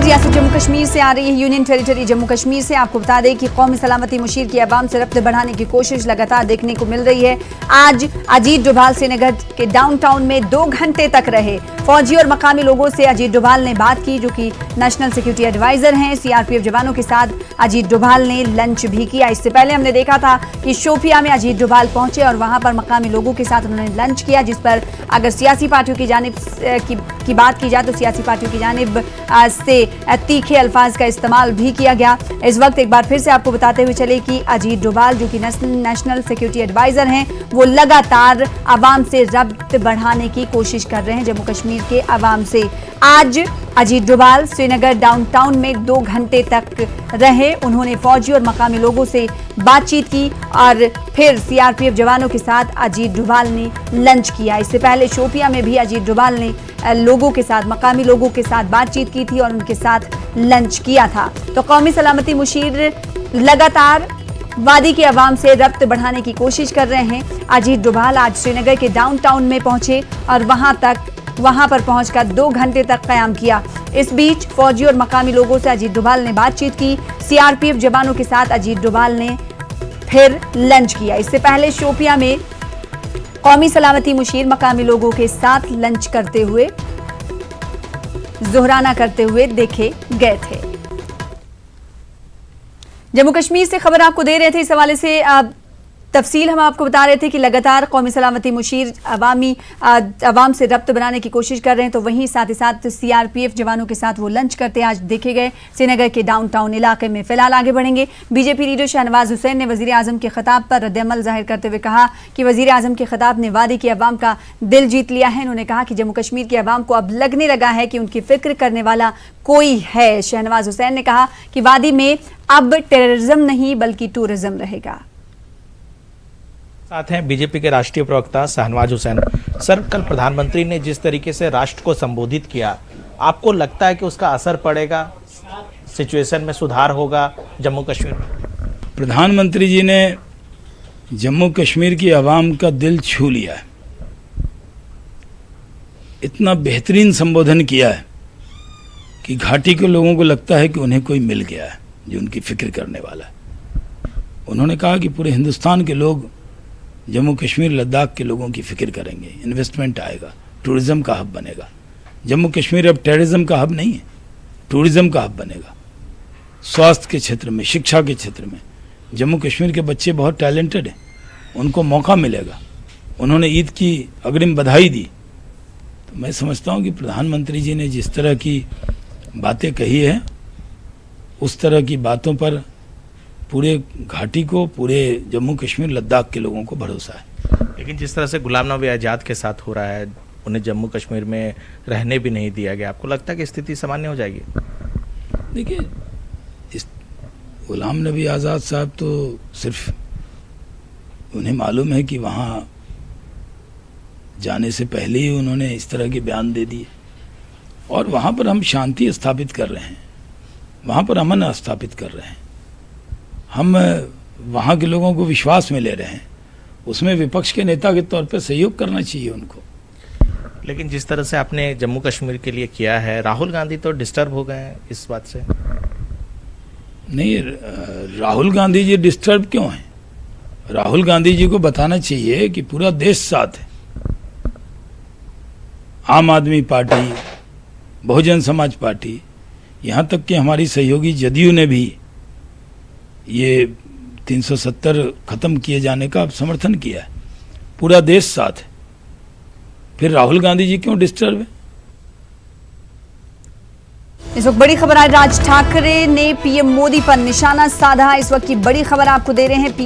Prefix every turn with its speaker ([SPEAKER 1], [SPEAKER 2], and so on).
[SPEAKER 1] रियासत जम्मू कश्मीर से आ रही है यूनियन टेरिटरी जम्मू कश्मीर से। आपको बता दें कि कौमी सलामती मुशीर की अवाम से रब्त बढ़ाने की कोशिश लगातार देखने को मिल रही है। आज अजीत डोभाल श्रीनगर के डाउनटाउन में 2 घंटे तक रहे। फौजी और मकामी लोगों से अजीत डोभाल ने बात की, जो कि नेशनल सिक्योरिटी एडवाइजर हैं। सीआरपीएफ जवानों के साथ अजीत डोभाल ने लंच भी किया। इससे पहले हमने देखा था कि शोपियां में अजीत डोभाल पहुंचे और वहां पर मकामी लोगों के साथ उन्होंने लंच किया, जिस पर अगर सियासी पार्टियों की जानिब की बात की जाए तो सियासी पार्टियों की जानिब से तीखे अल्फाज का इस्तेमाल भी किया गया। इस वक्त एक बार फिर से आपको बताते हुए चले कि अजीत डोभाल, जो कि नेशनल सिक्योरिटी एडवाइजर हैं, वो लगातार आवाम से रब्त बढ़ाने की कोशिश कर रहे हैं जम्मू कश्मीर के आवाम से। आज अजीत डोभाल श्रीनगर डाउनटाउन में 2 घंटे तक रहे। उन्होंने फौजी और मकामी लोगों से बातचीत की और फिर सीआरपीएफ जवानों के साथ अजीत डोभाल ने लंच किया। इससे पहले शोपियां में भी अजीत डोभाल ने लोगों के साथ, मकामी लोगों के साथ बातचीत की थी और उनके साथ लंच किया था। तो कौमी सलामती मुशीर लगातार वादी के अवाम से रब्त बढ़ाने की कोशिश कर रहे हैं। अजीत डोभाल आज श्रीनगर के डाउनटाउन में पहुंचे और वहां पर पहुंचकर 2 घंटे तक कयाम किया। इस बीच फौजी और मकामी लोगों से अजीत डोभाल ने बातचीत की। सीआरपीएफ जवानों के साथ अजीत डोभाल ने फिर लंच किया। इससे पहले शोपियां में कौमी सलामती मुशीर मकामी लोगों के साथ लंच करते हुए, ज़ोहराना करते हुए देखे गए थे। जम्मू कश्मीर से खबर आपको दे रहे थे। इस हवाले से तफसील हम आपको बता रहे थे कि लगातार कौमी सलामती मुशीर अवाम से रब्त बनाने की कोशिश कर रहे हैं, तो वहीं साथ ही साथ सीआरपीएफ जवानों के साथ वो लंच करते आज देखे गए श्रीनगर के डाउनटाउन इलाके में। फिलहाल आगे बढ़ेंगे। बीजेपी लीडर शहनवाज हुसैन ने वजीर आजम के खिताब पर रद्द-ए-अमल जाहिर करते हुए कहा कि वजीर आजम के खिताब ने वादी की अवाम का दिल जीत लिया है। उन्होंने कहा कि जम्मू कश्मीर की अवाम को अब लगने लगा है कि उनकी फिक्र करने वाला कोई है। शहनवाज हुसैन ने कहा कि वादी में अब टेररिज्म नहीं बल्कि टूरिज्म रहेगा।
[SPEAKER 2] साथ हैं बीजेपी के राष्ट्रीय प्रवक्ता शहनवाज हुसैन। सर, कल प्रधानमंत्री ने जिस तरीके से राष्ट्र को संबोधित किया, आपको लगता है कि उसका असर पड़ेगा, सिचुएशन में सुधार होगा जम्मू कश्मीर में?
[SPEAKER 3] प्रधानमंत्री जी ने जम्मू कश्मीर की आवाम का दिल छू लिया है। इतना बेहतरीन संबोधन किया है कि घाटी के लोगों को लगता है कि उन्हें कोई मिल गया है जो उनकी फिक्र करने वाला है। उन्होंने कहा कि पूरे हिंदुस्तान के लोग जम्मू कश्मीर लद्दाख के लोगों की फिक्र करेंगे, इन्वेस्टमेंट आएगा, टूरिज्म का हब बनेगा। जम्मू कश्मीर अब टेररिज्म का हब नहीं है, टूरिज्म का हब बनेगा। स्वास्थ्य के क्षेत्र में, शिक्षा के क्षेत्र में जम्मू कश्मीर के बच्चे बहुत टैलेंटेड हैं, उनको मौका मिलेगा। उन्होंने ईद की अग्रिम बधाई दी। तो मैं समझता हूँ कि प्रधानमंत्री जी ने जिस तरह की बातें कही है, उस तरह की बातों पर पूरे घाटी को, पूरे जम्मू कश्मीर लद्दाख के लोगों को भरोसा है।
[SPEAKER 2] लेकिन जिस तरह से गुलाम नबी आज़ाद के साथ हो रहा है, उन्हें जम्मू कश्मीर में रहने भी नहीं दिया गया, आपको लगता है कि स्थिति सामान्य हो जाएगी?
[SPEAKER 3] देखिए, इस गुलाम नबी आज़ाद साहब तो सिर्फ उन्हें मालूम है कि वहाँ जाने से पहले ही उन्होंने इस तरह के बयान दे दिए, और वहाँ पर हम शांति स्थापित कर रहे हैं, वहाँ पर अमन स्थापित कर रहे हैं। हम वहाँ के लोगों को विश्वास में ले रहे हैं। उसमें विपक्ष के नेता के तौर पर सहयोग करना चाहिए उनको।
[SPEAKER 2] लेकिन जिस तरह से आपने जम्मू कश्मीर के लिए किया है, राहुल गांधी तो डिस्टर्ब हो गए हैं इस बात से।
[SPEAKER 3] नहीं, राहुल गांधी जी डिस्टर्ब क्यों हैं? राहुल गांधी जी को बताना चाहिए कि पूरा देश साथ है। आम आदमी पार्टी, बहुजन समाज पार्टी, यहाँ तक कि हमारी सहयोगी जदयू ने भी ये 370 खत्म किए जाने का समर्थन किया है। पूरा देश साथ है, फिर राहुल गांधी जी क्यों डिस्टर्ब है?
[SPEAKER 1] इस वक्त बड़ी खबर आज राज ठाकरे ने पीएम मोदी पर निशाना साधा। इस वक्त की बड़ी खबर आपको दे रहे हैं। पीएम